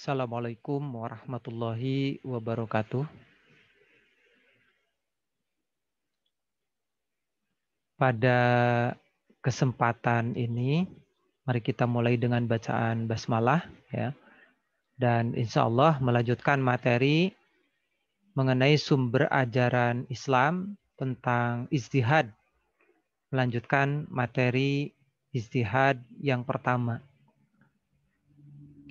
Assalamualaikum warahmatullahi wabarakatuh. Pada kesempatan ini, mari kita mulai dengan bacaan basmalah, ya, dan insya Allah melanjutkan materi mengenai sumber ajaran Islam tentang ijtihad. Melanjutkan materi ijtihad yang pertama.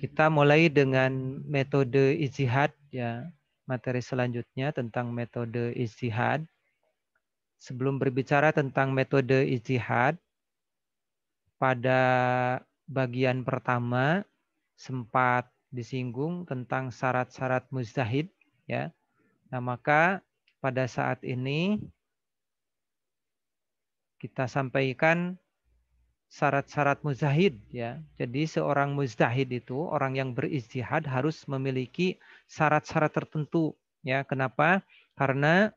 Kita mulai dengan metode ijtihad, ya. Materi selanjutnya tentang metode ijtihad. Sebelum berbicara tentang metode ijtihad, pada bagian pertama sempat disinggung tentang syarat-syarat mujtahid, ya. Nah, maka pada saat ini kita sampaikan syarat-syarat mujtahid, ya. Jadi seorang mujtahid itu orang yang berijtihad harus memiliki syarat-syarat tertentu, ya. Kenapa? Karena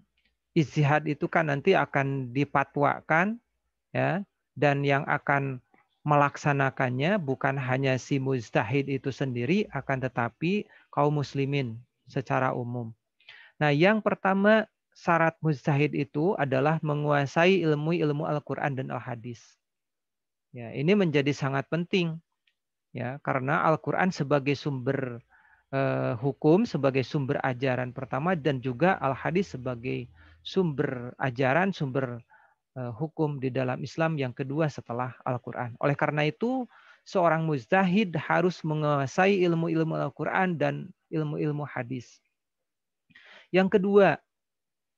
ijtihad itu kan nanti akan dipatwakan, ya, dan yang akan melaksanakannya bukan hanya si mujtahid itu sendiri, akan tetapi kaum muslimin secara umum. Nah, yang pertama syarat mujtahid itu adalah menguasai ilmu Al-Quran dan Al-Hadis. Ya, ini menjadi sangat penting, ya, karena Al-Quran sebagai sumber hukum, sebagai sumber ajaran pertama, dan juga Al-Hadis sebagai sumber ajaran, sumber hukum di dalam Islam yang kedua setelah Al-Quran. Oleh karena itu, seorang mujtahid harus menguasai ilmu-ilmu Al-Quran dan ilmu-ilmu hadis. Yang kedua,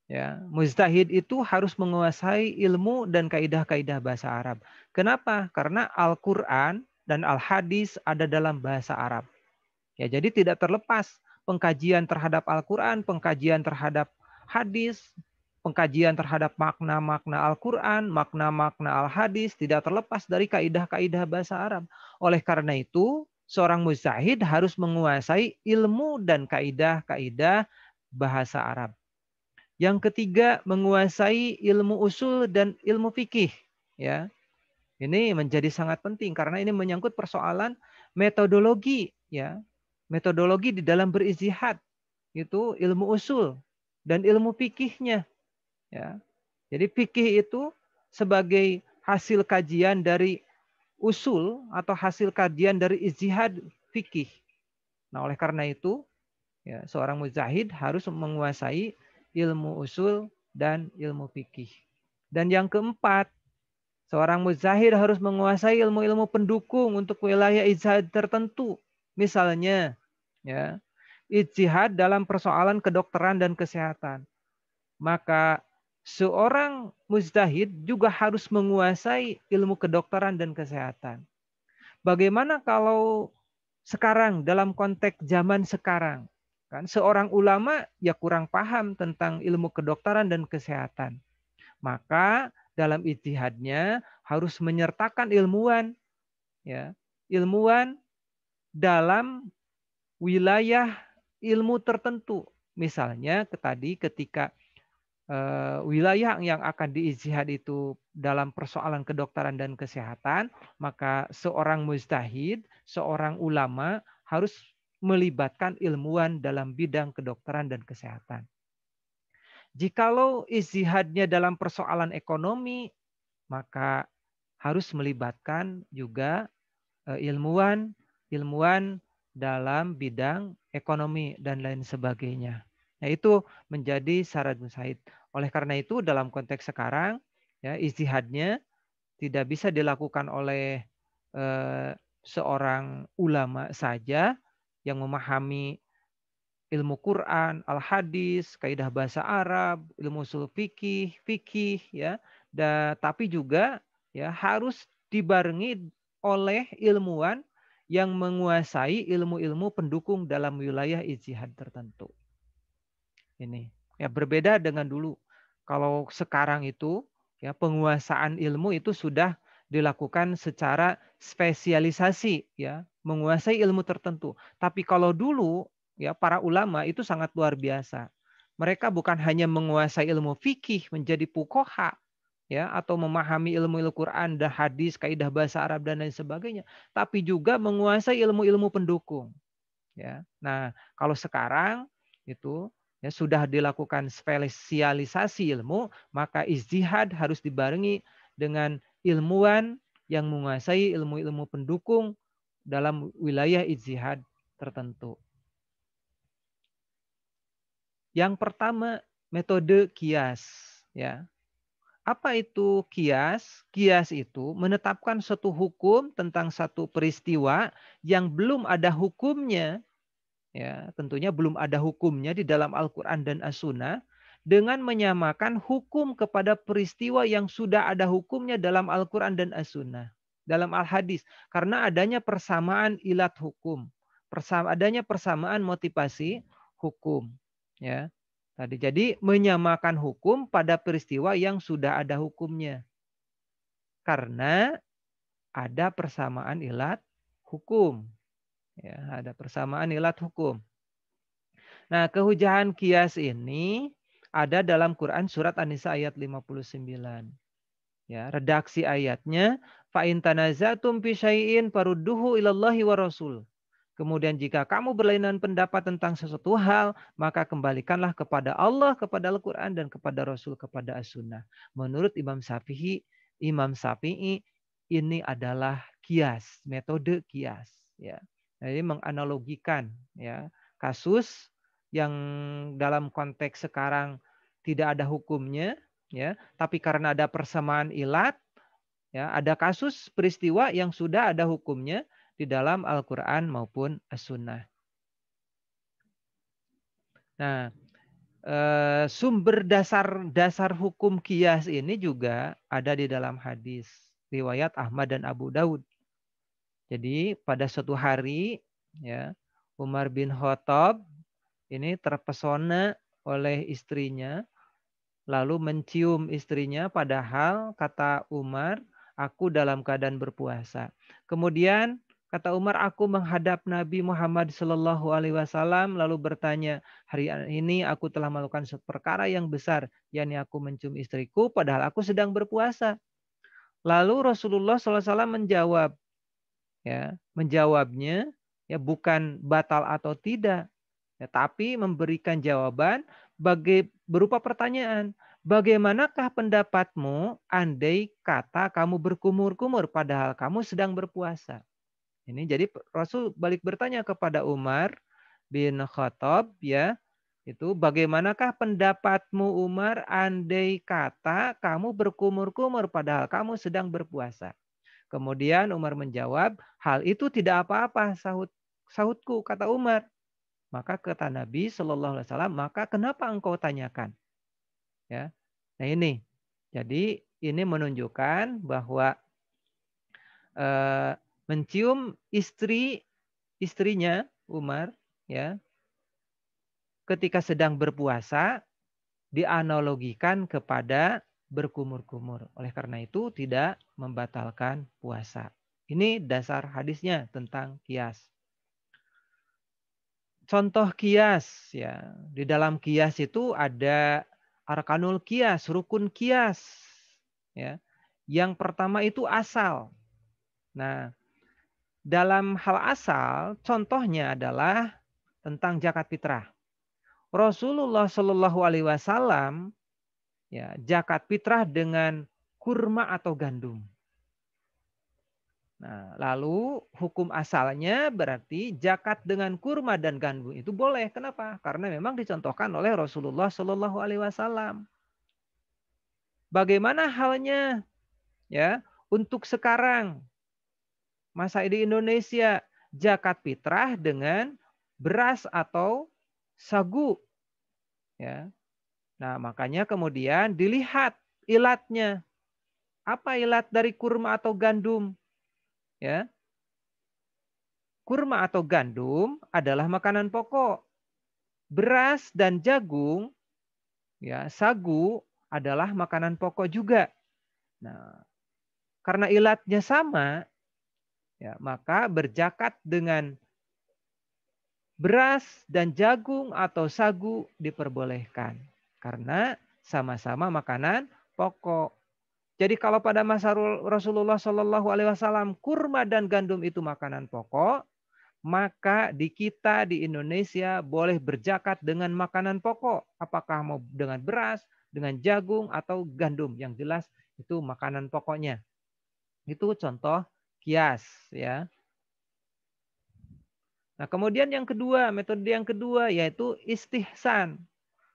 ya, mujtahid itu harus menguasai ilmu dan kaidah-kaidah bahasa Arab. Kenapa? Karena Al-Quran dan Al-Hadis ada dalam bahasa Arab. Ya, jadi tidak terlepas pengkajian terhadap Al-Quran, pengkajian terhadap hadis, pengkajian terhadap makna-makna Al-Quran, makna-makna Al-Hadis tidak terlepas dari kaidah-kaidah bahasa Arab. Oleh karena itu, seorang mujtahid harus menguasai ilmu dan kaidah-kaidah bahasa Arab. Yang ketiga, menguasai ilmu usul dan ilmu fikih. Ya, ini menjadi sangat penting karena ini menyangkut persoalan metodologi, ya. Metodologi di dalam berijtihad itu ilmu usul dan ilmu fikihnya, ya. Jadi fikih itu sebagai hasil kajian dari usul atau hasil kajian dari ijtihad fikih. Nah, oleh karena itu, ya, seorang mujtahid harus menguasai ilmu usul dan ilmu fikih. Dan yang keempat, seorang mujtahid harus menguasai ilmu-ilmu pendukung untuk wilayah ijtihad tertentu. Misalnya, ya, ijtihad dalam persoalan kedokteran dan kesehatan. Maka seorang mujtahid juga harus menguasai ilmu kedokteran dan kesehatan. Bagaimana kalau sekarang dalam konteks zaman sekarang? Kan seorang ulama ya kurang paham tentang ilmu kedokteran dan kesehatan. Maka dalam ijtihadnya harus menyertakan ilmuwan, ya, ilmuwan dalam wilayah ilmu tertentu. Misalnya tadi ketika wilayah yang akan diijtihad itu dalam persoalan kedokteran dan kesehatan, maka seorang mujtahid, seorang ulama harus melibatkan ilmuwan dalam bidang kedokteran dan kesehatan. Jikalau ijtihadnya dalam persoalan ekonomi, maka harus melibatkan juga ilmuwan dalam bidang ekonomi dan lain sebagainya. Nah, itu menjadi syarat mujtahid. Oleh karena itu dalam konteks sekarang, ya, ijtihadnya tidak bisa dilakukan oleh seorang ulama saja yang memahami ilmu Quran, al-hadis, kaidah bahasa Arab, ilmu usul fikih, ya. Tapi juga ya harus dibarengi oleh ilmuwan yang menguasai ilmu-ilmu pendukung dalam wilayah ijtihad tertentu. Ini ya berbeda dengan dulu. Kalau sekarang itu ya penguasaan ilmu itu sudah dilakukan secara spesialisasi, ya, menguasai ilmu tertentu. Tapi kalau dulu ya para ulama itu sangat luar biasa. Mereka bukan hanya menguasai ilmu fikih menjadi fuqaha, ya, atau memahami ilmu Quran dan hadis, kaidah bahasa Arab dan lain sebagainya, tapi juga menguasai ilmu-ilmu pendukung. Ya. Nah, kalau sekarang itu ya sudah dilakukan spesialisasi ilmu, maka ijtihad harus dibarengi dengan ilmuwan yang menguasai ilmu-ilmu pendukung dalam wilayah ijtihad tertentu. Yang pertama, metode kias, ya. Apa itu kias? Kias itu menetapkan suatu hukum tentang satu peristiwa yang belum ada hukumnya, ya, tentunya belum ada hukumnya di dalam Al-Qur'an dan As-Sunnah, dengan menyamakan hukum kepada peristiwa yang sudah ada hukumnya dalam Al-Qur'an dan As-Sunnah, dalam Al-Hadis, karena adanya persamaan ilat hukum, adanya persamaan motivasi hukum, ya. Tadi jadi menyamakan hukum pada peristiwa yang sudah ada hukumnya. Karena ada persamaan ilat hukum. Ya, ada persamaan ilat hukum. Nah, kehujahan kias ini ada dalam Quran surat An-Nisa ayat 59. Ya, redaksi ayatnya, fa in tanazatum fi syai'in farudduhu ilallahi wa rasul. Kemudian jika kamu berlainan pendapat tentang sesuatu hal, maka kembalikanlah kepada Allah, kepada Al-Quran, dan kepada Rasul, kepada As-Sunnah. Menurut Imam Syafi'i ini adalah kias, metode kias. Ya. Jadi menganalogikan ya kasus yang dalam konteks sekarang tidak ada hukumnya, ya, tapi karena ada persamaan ilat, ya, ada kasus peristiwa yang sudah ada hukumnya di dalam Al-Quran maupun As-Sunnah. Nah, sumber dasar hukum kias ini juga ada di dalam hadis riwayat Ahmad dan Abu Daud. Jadi pada suatu hari, ya, Umar bin Khattab ini terpesona oleh istrinya, lalu mencium istrinya, padahal kata Umar, aku dalam keadaan berpuasa. Kemudian kata Umar, aku menghadap Nabi Muhammad Shallallahu Alaihi Wasallam lalu bertanya, hari ini aku telah melakukan suatu perkara yang besar, yakni aku mencium istriku, padahal aku sedang berpuasa. Lalu Rasulullah SAW menjawab, ya, menjawabnya ya bukan batal atau tidak, ya, tapi memberikan jawaban berupa pertanyaan. Bagaimanakah pendapatmu andai kata kamu berkumur-kumur padahal kamu sedang berpuasa? Ini jadi Rasul balik bertanya kepada Umar bin Khattab, ya, itu bagaimanakah pendapatmu Umar andai kata kamu berkumur-kumur padahal kamu sedang berpuasa? Kemudian Umar menjawab, hal itu tidak apa-apa, sahutku, kata Umar. Maka kata Nabi Shallallahu Alaihi Wasallam, maka kenapa engkau tanyakan? Ya, nah ini, jadi ini menunjukkan bahwa mencium istrinya Umar, ya, ketika sedang berpuasa dianalogikan kepada berkumur-kumur. Oleh karena itu tidak membatalkan puasa. Ini dasar hadisnya tentang kias. Contoh kias, ya. Di dalam kias itu ada arkanul kias, rukun kias, ya. Yang pertama itu asal. Nah, dalam hal asal, contohnya adalah tentang zakat fitrah. Rasulullah Shallallahu Alaihi Wasallam, ya, zakat fitrah dengan kurma atau gandum. Nah, lalu hukum asalnya berarti zakat dengan kurma dan gandum itu boleh. Kenapa? Karena memang dicontohkan oleh Rasulullah Shallallahu Alaihi Wasallam. Bagaimana halnya, ya, untuk sekarang masa di Indonesia, zakat fitrah dengan beras atau sagu, ya. Nah, makanya kemudian dilihat ilatnya. Apa ilat dari kurma atau gandum? Ya. Kurma atau gandum adalah makanan pokok. Beras dan jagung, ya, sagu adalah makanan pokok juga. Nah, karena ilatnya sama, ya, maka berzakat dengan beras dan jagung atau sagu diperbolehkan karena sama-sama makanan pokok. Jadi kalau pada masa Rasulullah Shallallahu Alaihi Wasallam kurma dan gandum itu makanan pokok, maka di kita di Indonesia boleh berzakat dengan makanan pokok. Apakah mau dengan beras, dengan jagung, atau gandum. Yang jelas itu makanan pokoknya. Itu contoh kias. Ya. Nah, kemudian yang kedua, metode yang kedua yaitu istihsan.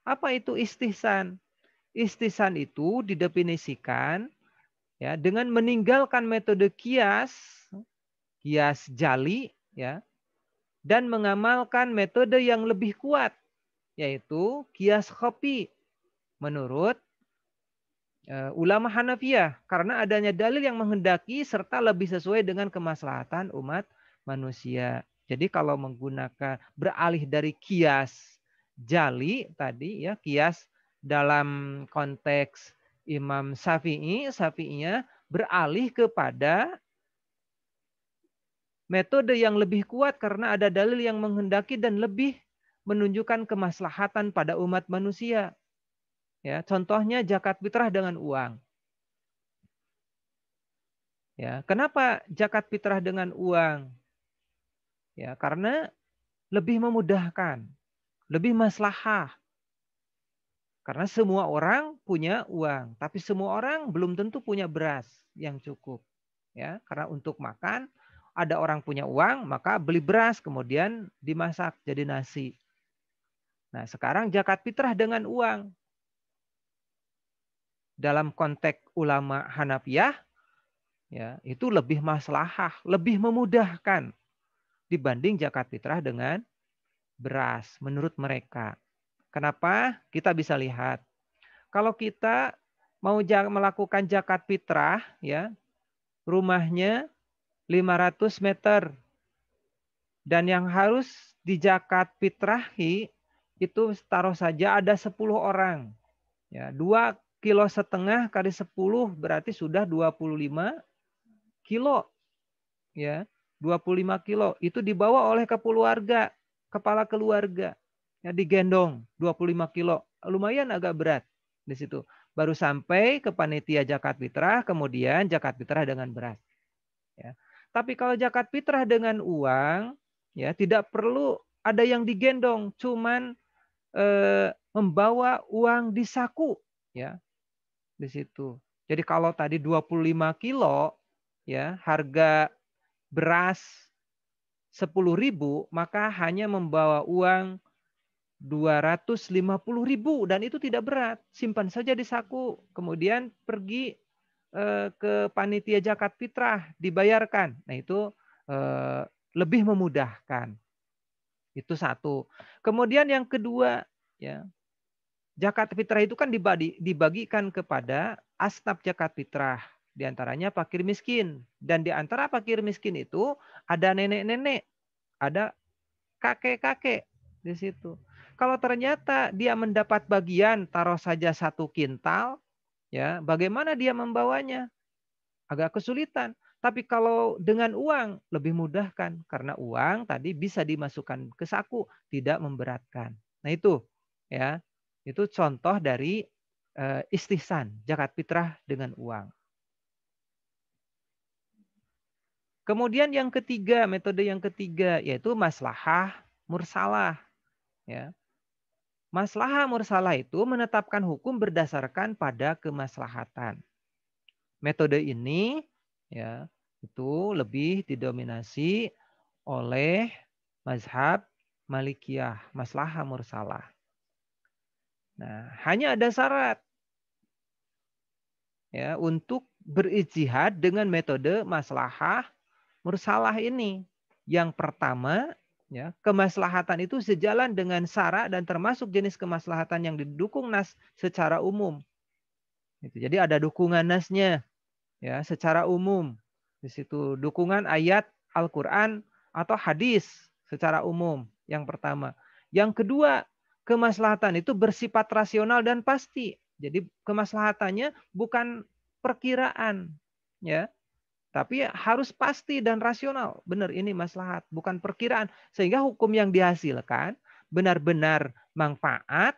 Apa itu istihsan? Istihsan itu didefinisikan ya dengan meninggalkan metode kias, kias jali, ya, dan mengamalkan metode yang lebih kuat, yaitu kias khofi menurut ulama Hanafiyah, karena adanya dalil yang menghendaki serta lebih sesuai dengan kemaslahatan umat manusia. Jadi kalau menggunakan beralih dari kias jali tadi ya, kias dalam konteks Imam Syafi'i, Syafi'inya beralih kepada metode yang lebih kuat karena ada dalil yang menghendaki dan lebih menunjukkan kemaslahatan pada umat manusia. Ya, contohnya zakat fitrah dengan uang. Ya, kenapa zakat fitrah dengan uang? Ya, karena lebih memudahkan, lebih maslahah. Karena semua orang punya uang, tapi semua orang belum tentu punya beras yang cukup. Ya, karena untuk makan ada orang punya uang, maka beli beras kemudian dimasak jadi nasi. Nah, sekarang zakat fitrah dengan uang. Dalam konteks ulama Hanafiyah, ya, itu lebih maslahah, lebih memudahkan dibanding zakat fitrah dengan beras menurut mereka. Kenapa? Kita bisa lihat. Kalau kita mau melakukan zakat fitrah, ya, rumahnya 500 meter. Dan yang harus di zakat fitrahi itu taruh saja ada 10 orang. Ya, 2,5 kilo kali 10 berarti sudah 25 kilo. Ya, 25 kilo. Itu dibawa oleh keluarga, kepala keluarga. Ya, digendong 25 kilo. Lumayan agak berat di situ. Baru sampai ke panitia zakat fitrah, kemudian zakat fitrah dengan beras. Ya. Tapi kalau zakat fitrah dengan uang, ya tidak perlu ada yang digendong, cuman membawa uang di saku, ya di situ. Jadi kalau tadi 25 kilo, ya harga beras 10.000, maka hanya membawa uang 250.000 dan itu tidak berat. Simpan saja di saku, kemudian pergi ke panitia zakat fitrah dibayarkan. Nah itu lebih memudahkan. Itu satu. Kemudian yang kedua, ya zakat fitrah itu kan dibagikan kepada asnaf zakat fitrah. Di antaranya fakir miskin. Dan di antara fakir miskin itu ada nenek-nenek, ada kakek-kakek di situ. Kalau ternyata dia mendapat bagian taruh saja 1 kintal, ya bagaimana dia membawanya? Agak kesulitan. Tapi kalau dengan uang lebih mudahkan karena uang tadi bisa dimasukkan ke saku, tidak memberatkan. Nah itu ya, itu contoh dari istihsan, zakat fitrah dengan uang. Kemudian yang ketiga, metode yang ketiga yaitu maslahah mursalah. Ya. Maslahah mursalah itu menetapkan hukum berdasarkan pada kemaslahatan. Metode ini ya itu lebih didominasi oleh mazhab Malikiyah, maslahah mursalah. Nah, hanya ada syarat ya untuk berijtihad dengan metode maslahah mursalah ini. Yang pertama, ya, kemaslahatan itu sejalan dengan syara dan termasuk jenis kemaslahatan yang didukung nas secara umum. Jadi ada dukungan nasnya ya secara umum. Di situ dukungan ayat Al-Qur'an atau hadis secara umum yang pertama. Yang kedua, kemaslahatan itu bersifat rasional dan pasti. Jadi kemaslahatannya bukan perkiraan ya, tapi harus pasti dan rasional. Benar ini maslahat, bukan perkiraan. Sehingga hukum yang dihasilkan benar-benar manfaat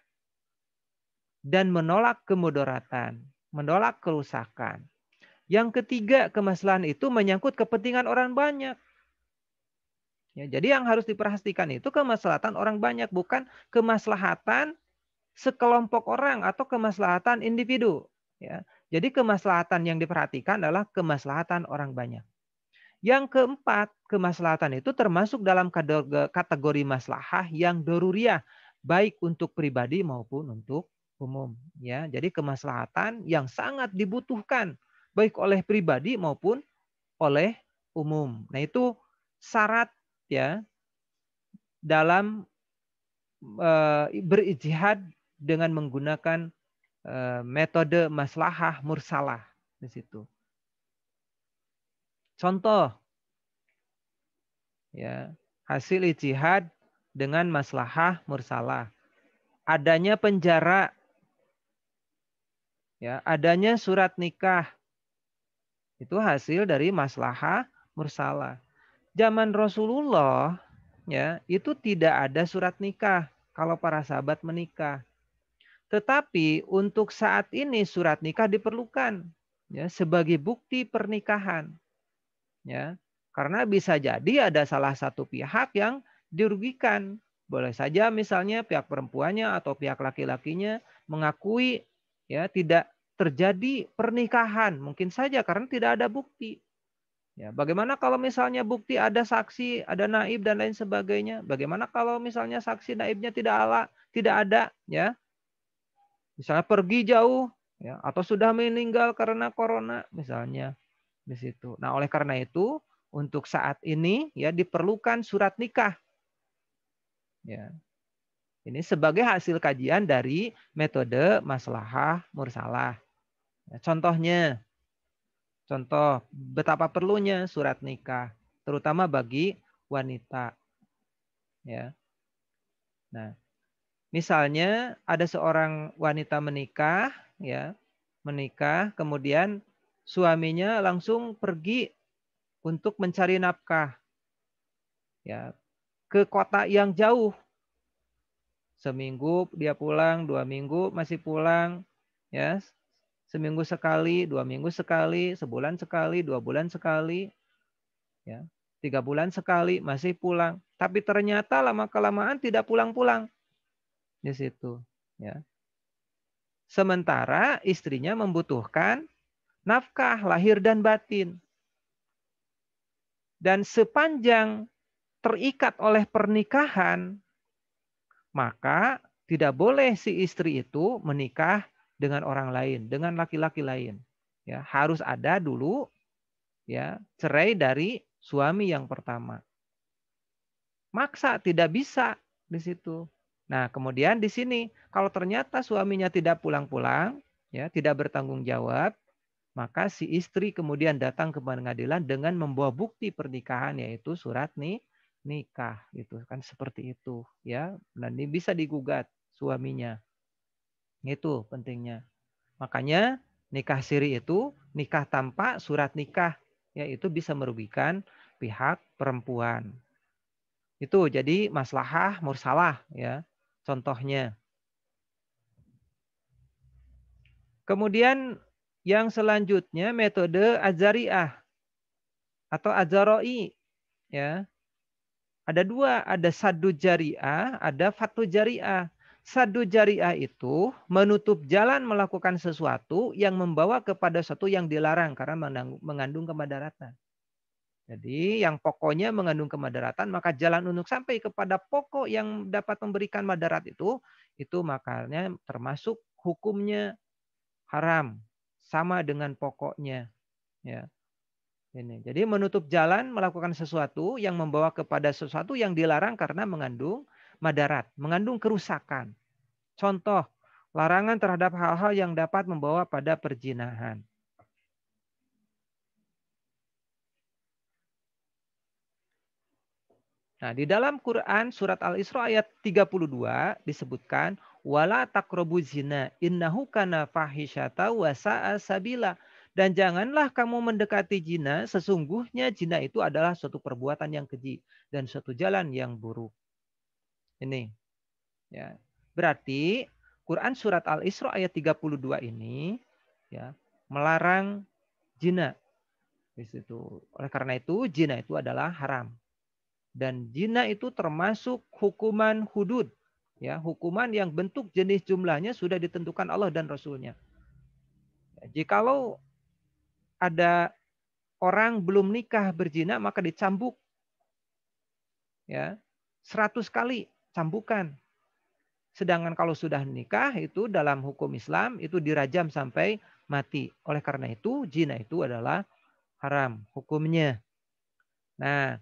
dan menolak kemudaratan, menolak kerusakan. Yang ketiga, kemaslahan itu menyangkut kepentingan orang banyak. Ya, jadi yang harus diperhatikan itu kemaslahatan orang banyak, bukan kemaslahatan sekelompok orang atau kemaslahatan individu. Ya. Jadi kemaslahatan yang diperhatikan adalah kemaslahatan orang banyak. Yang keempat, kemaslahatan itu termasuk dalam kategori maslahah yang doruriyah, baik untuk pribadi maupun untuk umum. Ya, jadi kemaslahatan yang sangat dibutuhkan baik oleh pribadi maupun oleh umum. Nah, itu syarat ya dalam berijtihad dengan menggunakan metode maslahah mursalah di situ. Contoh ya, hasil ijtihad dengan maslahah mursalah. Adanya penjara, ya, adanya surat nikah. Itu hasil dari maslahah mursalah. Zaman Rasulullah ya, itu tidak ada surat nikah kalau para sahabat menikah. Tetapi untuk saat ini surat nikah diperlukan ya sebagai bukti pernikahan ya. Karena bisa jadi ada salah satu pihak yang dirugikan. Boleh saja misalnya pihak perempuannya atau pihak laki-lakinya mengakui ya tidak terjadi pernikahan, mungkin saja karena tidak ada bukti. Ya, bagaimana kalau misalnya bukti ada saksi, ada naib dan lain sebagainya? Bagaimana kalau misalnya saksi naibnya tidak ada ya? Misalnya pergi jauh ya atau sudah meninggal karena corona misalnya di situ. Nah, oleh karena itu untuk saat ini ya diperlukan surat nikah. Ya. Ini sebagai hasil kajian dari metode maslahah mursalah. Ya, contoh betapa perlunya surat nikah terutama bagi wanita ya. Nah, misalnya ada seorang wanita menikah ya, menikah kemudian suaminya langsung pergi untuk mencari nafkah ya ke kota yang jauh. Seminggu dia pulang, 2 minggu masih pulang ya. Seminggu sekali, 2 minggu sekali, sebulan sekali, 2 bulan sekali ya. 3 bulan sekali masih pulang. Tapi ternyata lama kelamaan tidak pulang-pulang di situ ya. Sementara istrinya membutuhkan nafkah lahir dan batin. Dan sepanjang terikat oleh pernikahan, maka tidak boleh si istri itu menikah dengan orang lain, dengan laki-laki lain. Ya, harus ada dulu ya cerai dari suami yang pertama. Maksa tidak bisa di situ. Nah, kemudian di sini kalau ternyata suaminya tidak pulang-pulang, ya, tidak bertanggung jawab, maka si istri kemudian datang ke pengadilan dengan membawa bukti pernikahan yaitu surat nikah gitu kan seperti itu ya. Dan ini bisa digugat suaminya. Itu pentingnya. Makanya nikah siri itu nikah tanpa surat nikah yaitu bisa merugikan pihak perempuan. Itu jadi maslahah mursalah ya. Contohnya. Kemudian yang selanjutnya metode azariah atau azaroi ya. Ada dua, ada saddu jariah, ada fatu jariah. Saddu jariah itu menutup jalan melakukan sesuatu yang membawa kepada sesuatu yang dilarang karena mengandung kemadaratan. Jadi yang pokoknya mengandung kemadaratan, maka jalan untuk sampai kepada pokok yang dapat memberikan madarat itu makanya termasuk hukumnya haram. Sama dengan pokoknya. Ya. Ini. Jadi menutup jalan melakukan sesuatu yang membawa kepada sesuatu yang dilarang karena mengandung madarat, mengandung kerusakan. Contoh, larangan terhadap hal-hal yang dapat membawa pada perzinahan. Nah, di dalam Quran surat Al-Isra ayat 32 disebutkan wala taqrabu zina innahu kana fahisyata wa sa'a sabila. Dan janganlah kamu mendekati zina, sesungguhnya zina itu adalah suatu perbuatan yang keji dan suatu jalan yang buruk. Ini ya. Berarti Quran surat Al-Isra ayat 32 ini ya melarang zina. Di situ. Oleh karena itu zina itu adalah haram. Dan zina itu termasuk hukuman hudud. Ya, hukuman yang bentuk jenis jumlahnya sudah ditentukan Allah dan Rasulnya. Jikalau ada orang belum nikah berzina maka dicambuk ya 100 kali cambukan. Sedangkan kalau sudah nikah itu dalam hukum Islam itu dirajam sampai mati. Oleh karena itu zina itu adalah haram hukumnya. Nah,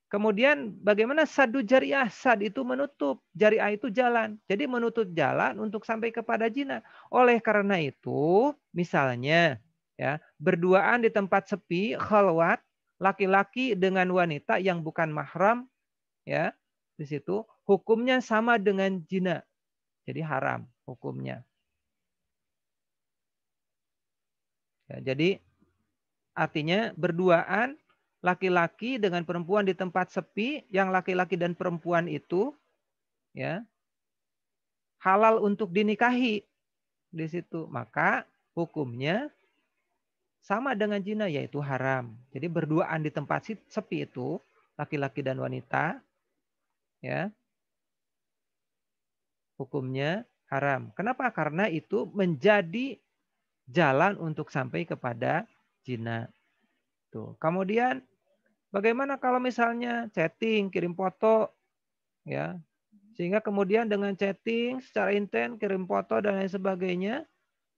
kemudian bagaimana sadu jariah? Sad itu menutup, jariah itu jalan. Jadi menutup jalan untuk sampai kepada zina. Oleh karena itu, misalnya ya, berduaan di tempat sepi, khalwat, laki-laki dengan wanita yang bukan mahram ya. Di situ hukumnya sama dengan zina. Jadi haram hukumnya. Ya, jadi artinya berduaan laki-laki dengan perempuan di tempat sepi, yang laki-laki dan perempuan itu ya halal untuk dinikahi di situ, maka hukumnya sama dengan zina yaitu haram. Jadi berduaan di tempat sepi itu laki-laki dan wanita ya hukumnya haram. Kenapa? Karena itu menjadi jalan untuk sampai kepada zina. Tuh. Kemudian bagaimana kalau misalnya chatting, kirim foto ya, sehingga kemudian dengan chatting secara intens, kirim foto dan lain sebagainya,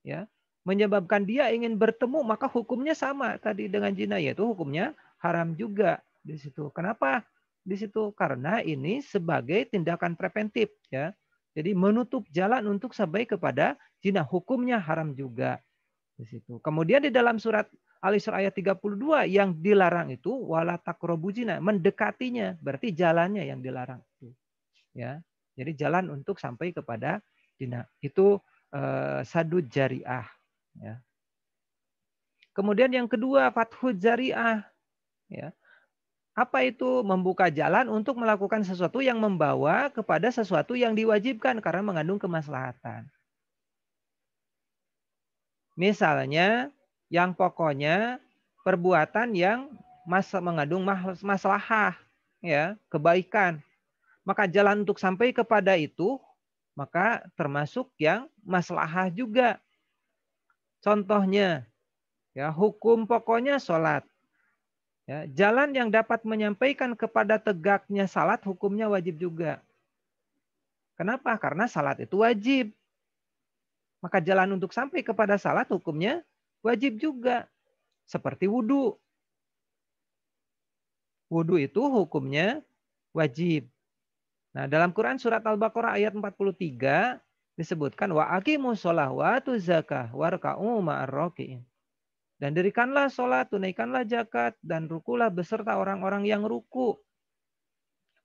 ya, menyebabkan dia ingin bertemu, maka hukumnya sama tadi dengan zina, yaitu hukumnya haram juga di situ. Kenapa? Di situ karena ini sebagai tindakan preventif, ya. Jadi menutup jalan untuk sampai kepada zina, hukumnya haram juga di situ. Kemudian di dalam surat Al-Isra ayat 32 yang dilarang itu wala taqrabu zina, mendekatinya, berarti jalannya yang dilarang itu. Ya. Jadi jalan untuk sampai kepada zina. Itu sadud jariah. Ya. Kemudian yang kedua fathud jariah. Ya. Apa itu? Membuka jalan untuk melakukan sesuatu yang membawa kepada sesuatu yang diwajibkan karena mengandung kemaslahatan. Misalnya yang pokoknya perbuatan yang mengandung maslahah, ya, kebaikan. Maka jalan untuk sampai kepada itu maka termasuk yang maslahah juga. Contohnya, ya, hukum pokoknya sholat. Ya, jalan yang dapat menyampaikan kepada tegaknya salat hukumnya wajib juga. Kenapa? Karena salat itu wajib. Maka jalan untuk sampai kepada salat hukumnya wajib juga. Seperti wudhu. Wudhu itu hukumnya wajib. Nah, dalam Quran surat Al-Baqarah ayat 43 disebutkan wa aqimus shalah wa atuz zakah warka'u ma'ar raki'in. Dan dirikanlah sholat, tunaikanlah zakat, dan rukulah beserta orang-orang yang ruku.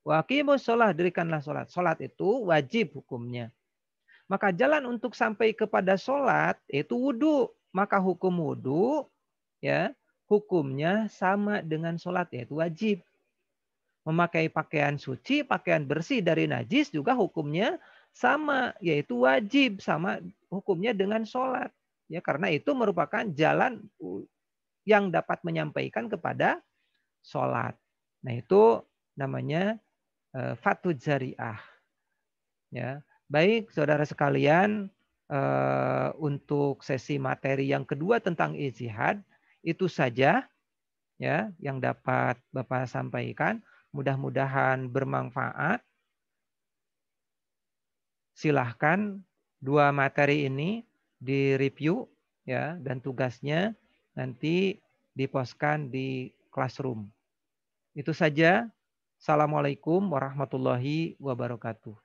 Wa aqimus shalah, dirikanlah sholat. Sholat itu wajib hukumnya. Maka jalan untuk sampai kepada sholat itu wudhu. Maka hukum wudhu ya hukumnya sama dengan sholat, yaitu wajib. Memakai pakaian suci, pakaian bersih dari najis juga hukumnya sama, yaitu wajib, sama hukumnya dengan sholat. Ya, karena itu merupakan jalan yang dapat menyampaikan kepada sholat. Nah, itu namanya fathud jariah. Ya, baik saudara sekalian, untuk sesi materi yang kedua tentang ijtihad itu saja ya yang dapat Bapak sampaikan. Mudah-mudahan bermanfaat. Silahkan dua materi ini direview ya, dan tugasnya nanti dipostkan di classroom. Itu saja. Assalamualaikum warahmatullahi wabarakatuh.